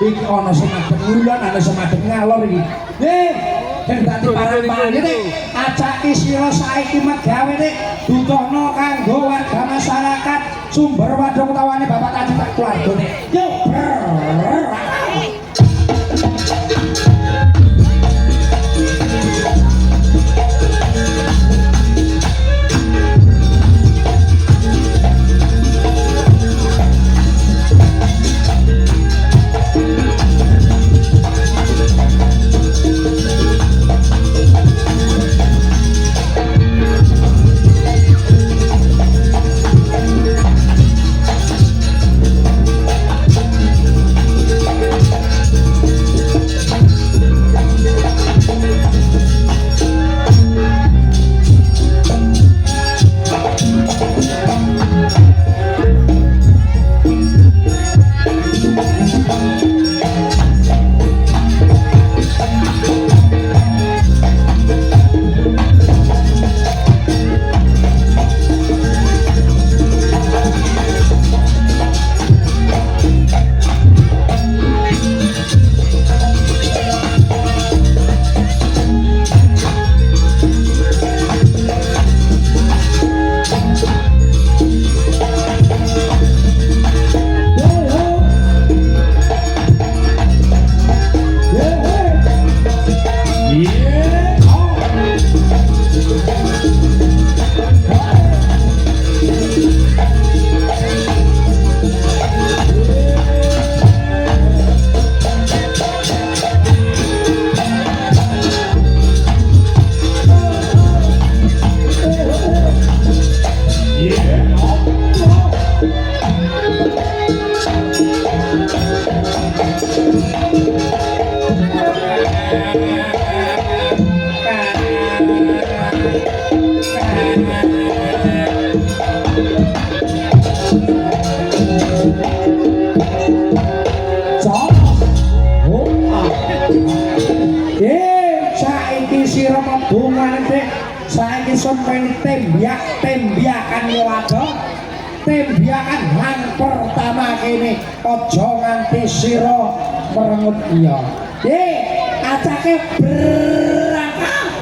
iki ana sing madhep ngulon ana sing madhep ngalor iki sing dadi parang-parang iki acake sira saiki megawe nek dutono kanggo warga masyarakat sumber wadhuk utawane bapak tadi tak keluargane yo saiki sampeyan tembak-tembakan wadon tembakan hang pertama kene aja nganti sira merengut iya acake berangkat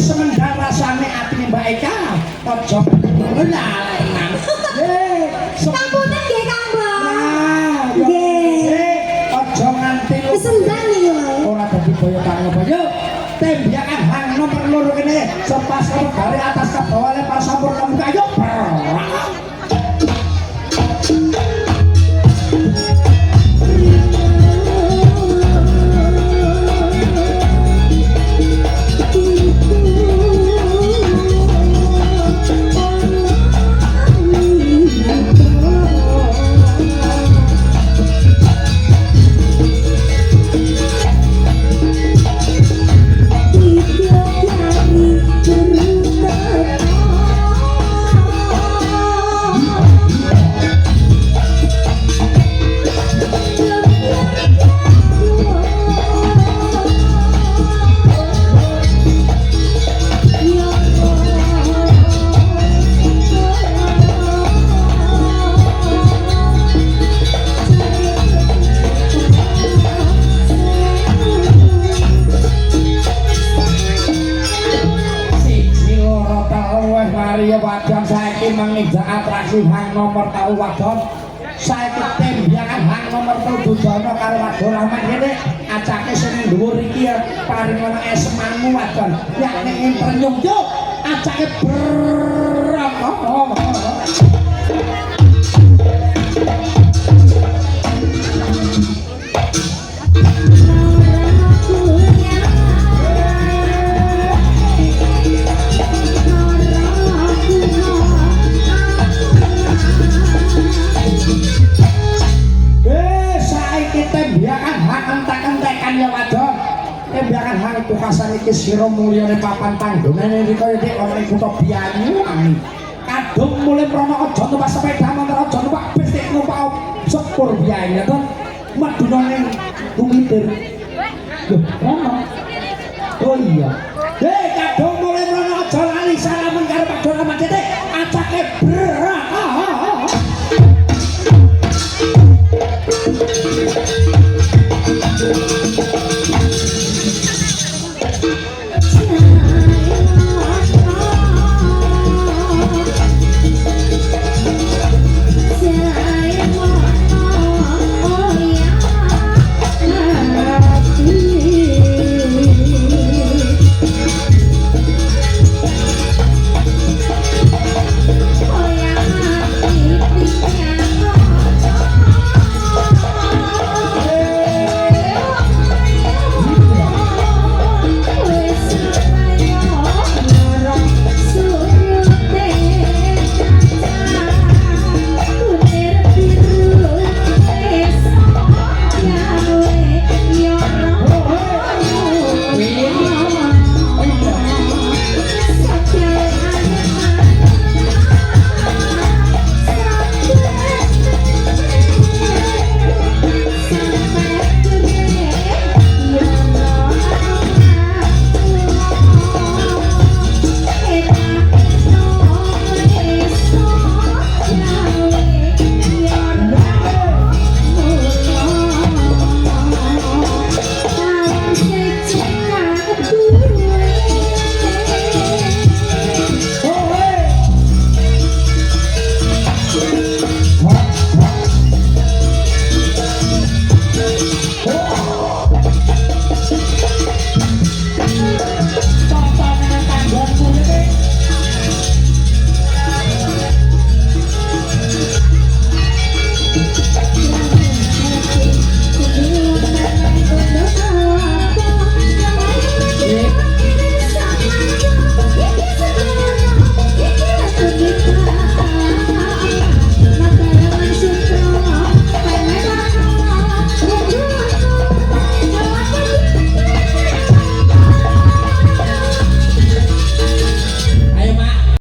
semendang rasane ati Mbak Eka aja lalenan sampunan nggih Kang Mbah nggih aja nganti semendang iki ora dadi boyo kang boyo tembakan hang nomor 2 kene sepas dari atas ke bawah lempar sampurna muka ayo menginjak atraksi hang nomor tau wadon saiki tembakan hang nomor 3 Dudono karo wadon laman kene acake sing dhuwur iki paring ana esmanmu wadon yakni imprenyung yo acake berapa tembakan hang tukasan iki sira mulyane papan panggonane iki kaya nek ana ing kutha Bianyuwangi dong mulai prono aja numpak sepeda motor aja numpak bis nek numpak sepur biaya to maduna ning kumitir lho ono oh iya